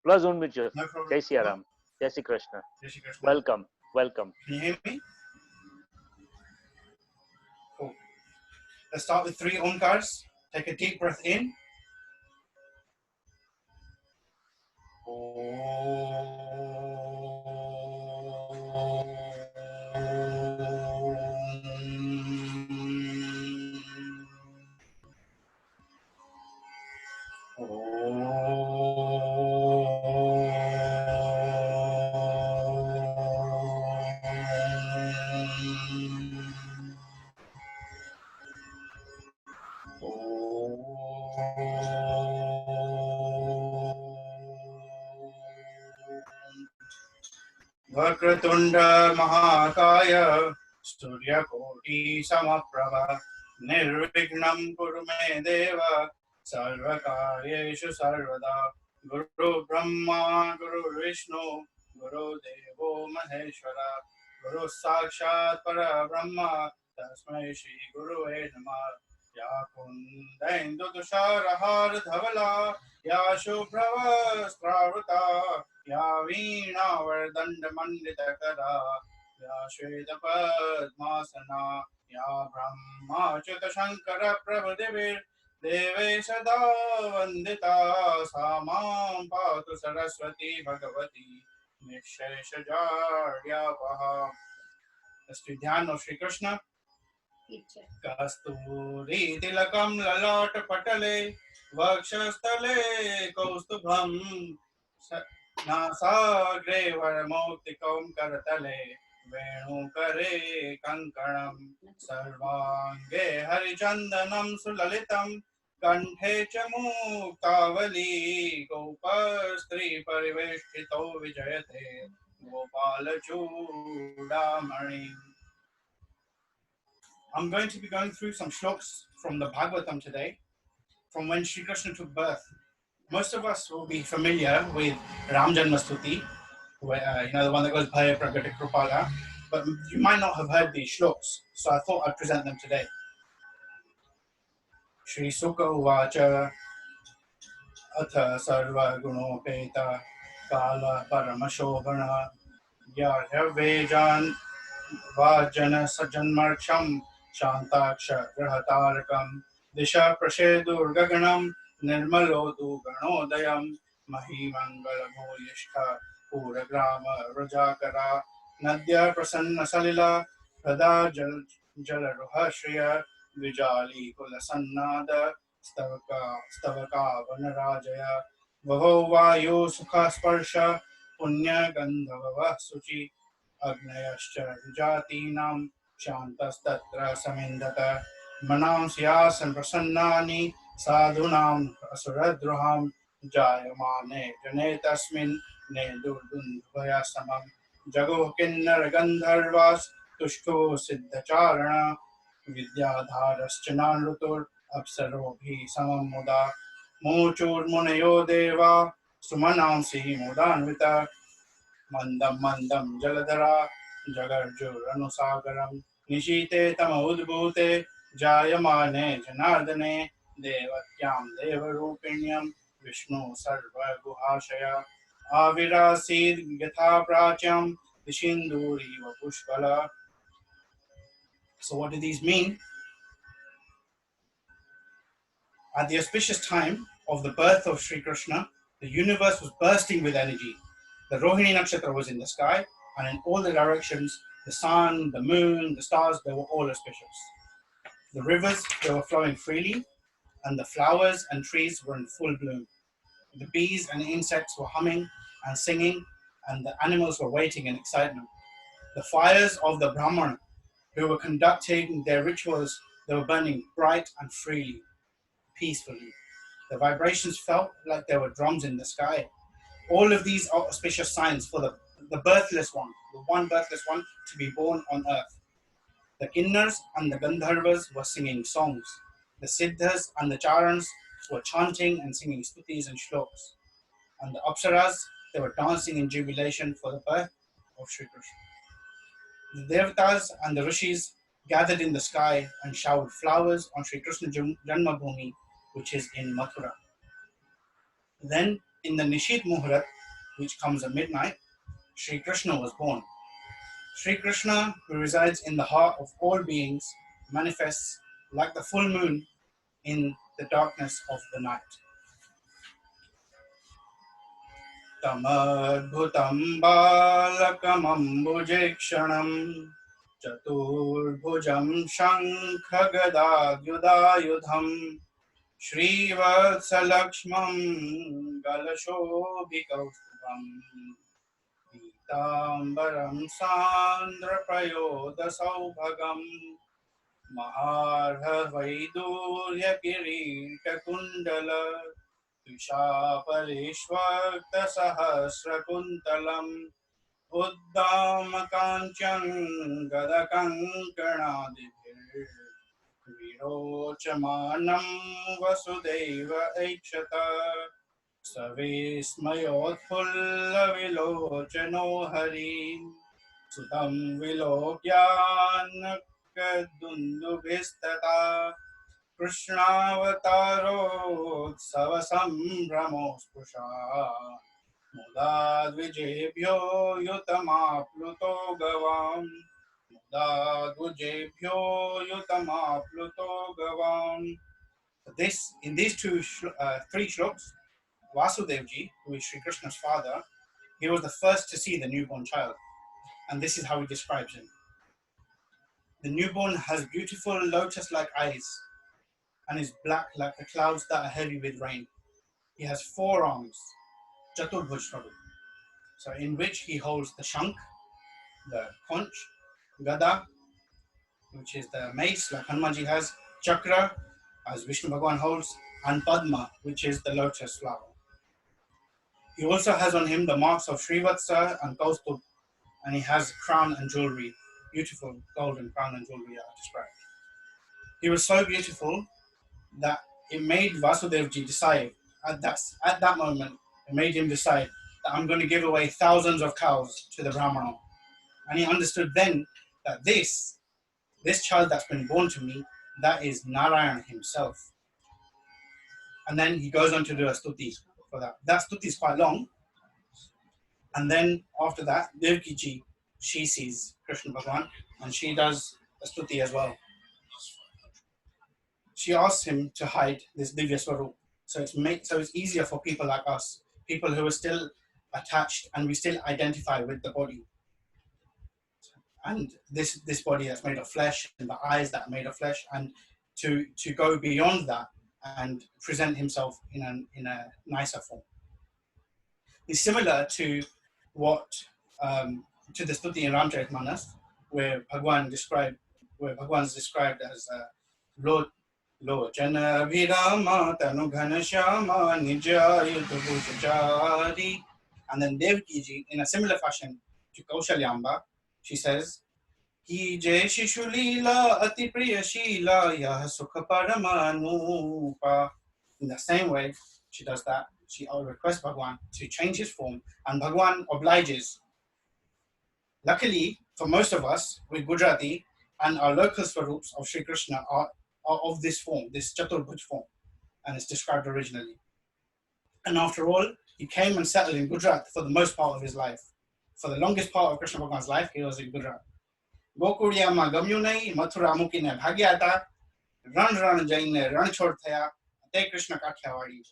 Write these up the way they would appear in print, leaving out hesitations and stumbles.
Plus unmute yourself. No problem. Jai Siya Ram. Jai Shri Krishna. Jai Shri Krishna. Welcome. Welcome. Can you hear me? Cool. Let's start with 3 omkars. Take a deep breath in. Vakratunda Mahakaya Suryakoti Samaprabha Nirvignam Kuru Me Deva Sarvakaryeshu Sarvada Guru Brahma Guru Vishnu Guru Devo Maheshwara Guru Sakshat Para Brahma Tasmai Shri Guru Namah Ya Kundaindu Tushar Dhavala Ya Shubhrava Stravata Ya Veena Vardanda Mandita Kara Ya Shveta Padmasana Ya Brahma Chuta Shankara Prabhudevir Deve Sada Vandita Samam Patu Saraswati Bhagavati Nisheshajaryapaha. Let's do Dhyan of Shri Krishna. Kasturi Tilakam Lalata Patale Vakshastale Kaustubham Nasagre Varamautikam Karatale Venu Kare Kankanam Sarvange Harichandanam Sulalitam Kanthe Chamuktavali Gopastri Pariveshtito Vijayate Gopala Chudamani. I'm going to be going through some shloks from the Bhagavatam today, from when Sri Krishna took birth. Most of us will be familiar with Ram Janmashtmi, where, the one that goes Bhaya Pragati Krupala, but you might not have heard these shloks, so I thought I'd present them today. Shri Sukha Uvacha Atha Sarva Gunopeta Kala Paramashobhana Yarya Vejan Vajana Sajanmarcham Shantaksha Grahatarakam Disha Prashedur Gaganam Nirmalodu Ganodayam Mahimangala Moyishka Puragrama Rajakara Nadya Prasanna Salila Prada Jalaruha Shriya Vijali Kulasannada Stavaka Vanarajaya Vaho Vayu Sukha Sparsha Punya Gandhava Suchi Agnayascha Vijatinam Shantastatra Samindata Manamsyasam Prasannani Sadhunam Asuradruham Jayamane Janetasmin Nedurdundvayasamam Jago Kinnar Gandharvas Tushko Siddhacharana Vidyadharaschanan Rutur Apsarobhi Samam Muda Mochur Munayo Deva Sumanamsi Mudanvita Mandam Mandam Jaladhara Jagarjur Anusagaram Nishite Tama Udbhute Jayamane Janardane Devatyam Devarupinyam Vishnu Sarva Guhashaya Avirasid Yatha Pracham Dishinduri Vapushkala. So what do these mean? At the auspicious time of the birth of Sri Krishna, the universe was bursting with energy. The Rohini Nakshatra was in the sky, and in all the directions, the sun, the moon, the stars, they were all auspicious. The rivers, they were flowing freely, and the flowers and trees were in full bloom. The bees and insects were humming and singing, and the animals were waiting in excitement. The fires of the Brahmana, who were conducting their rituals, they were burning bright and freely, peacefully. The vibrations felt like there were drums in the sky. All of these are auspicious signs for the birthless one, the one birthless one to be born on earth. The Kinnars and the Gandharvas were singing songs. The Siddhas and the Charans were chanting and singing stutis and shloks. And the Apsaras, they were dancing in jubilation for the birth of Sri Krishna. The Devatas and the Rishis gathered in the sky and showered flowers on Sri Krishna Janmabhoomi, which is in Mathura. Then, in the Nishit Muhurat, which comes at midnight, Sri Krishna was born. Sri Krishna, who resides in the heart of all beings, manifests like the full moon in the darkness of the night. Tamadbhutam balakamambujekshanam Chaturbhujam Shankhagadayudayudham Srivatsalakshmam Galashobhikaustubham Pitambaram Sandraprayodasaubhagam Maharhavaidurya Kundala Tushaparishvartasahasrakuntalam Uddamakancham Gadakankanadibhir Virochamanam Vasudeva Ekshata Savismayotpullavilochano Hari Sudam Vilokyanakadundubhistata Krishnavatarotsavam Spusha Mudadvijebhyo yutamapluto gavam Mudadvijebhyo yutamapluto gavam. In these three shloks, Vasudevji, who is Sri Krishna's father, he was the first to see the newborn child, and this is how he describes him. The newborn has beautiful lotus-like eyes and is black like the clouds that are heavy with rain. He has 4 arms, Chaturbhuj Swarup, so in which he holds the Shankh, the conch, Gada, which is the mace like Hanumanji has, Chakra, as Vishnu Bhagwan holds, and Padma, which is the lotus flower. He also has on him the marks of Srivatsa and Kaustubh, and he has crown and jewelry, beautiful golden crown and jewelry that I described. He was so beautiful that it made Vasudevji decide, at that moment, it made him decide that I'm going to give away thousands of cows to the Brahmana. And he understood then that this child that's been born to me, that is Narayan himself. And then he goes on to do a stuti for that. That stuti is quite long. And then after that, Devkiji, she sees Krishna Bhagwan and she does a stuti as well. She asks him to hide this Divya Swarup. So it's easier for people like us, people who are still attached and we still identify with the body. And this body that's made of flesh and the eyes that are made of flesh, and to go beyond that and present himself in a nicer form. It's similar to what to the stuti in Ramcharitmanas, where Bhagwan is described as Lochana Virama Tanu Ghanashyama Nijayuta Bhujachari. And then Devkiji, in a similar fashion to Kaushalyamba, she says, Ki Jai Shishu Leela Ati Priya Sheela Yah Sukha Paramanupa. In the same way, she does that. She requests Bhagwan to change his form, and Bhagwan obliges. Luckily, for most of us, with Gujarati and our local swarups of Sri Krishna are of this form, this Chaturbhuj form, and it's described originally. And after all, he came and settled in Gujarat for the most part of his life. For the longest part of Krishna Bhagwan's life, he was in Gujarat. Gokuriya gamyu nahi, Mathura mukine bhagya ta, ran jaine ran chhod thaya, te Krishna kathiawadi.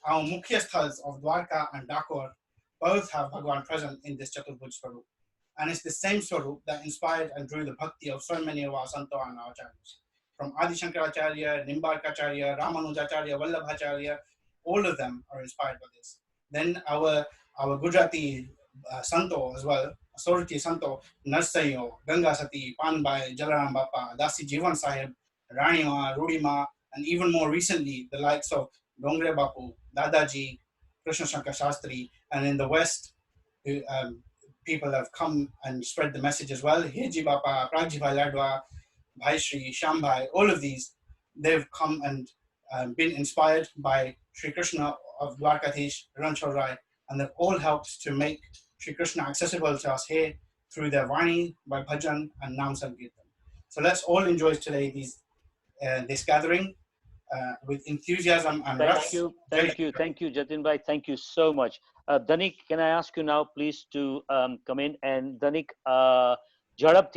Our mukhya sthals of Dwarka and Dakor both have Bhagwan present in this Chaturbhuj Swarup. And it's the same Swarup that inspired and drew the bhakti of so many of our Santo and our Acharyas. From Adi Shankaracharya, Nimbarkacharya, Ramanujacharya, Vallabhacharya, all of them are inspired by this. Then our Gujarati Santo as well, Authority Santo, Narsayo, Ganga Sati, Panbai, Jalaram Bappa, Dasi Jivan Sahib, Ranima, Rudima, and even more recently, the likes of Dongre Bapu, Dadaji, Krishna Shankar Shastri, and in the West, people have come and spread the message as well. Hirji Bapa, Pragji Bhai Ladwa, Bhai Shri, Shambhai, all of these, they've come and been inspired by Sri Krishna of Dwarkadhish, Ranchor Rai, and they've all helped to make Sri Krishna accessible to us here through their Vani, by bhajan and Nam Sankirtan. So let's all enjoy today this gathering with enthusiasm and Thank you, Jatin Bhai. Thank you so much. Danik, can I ask you now, please, to come in? And Danik, ઝડપથી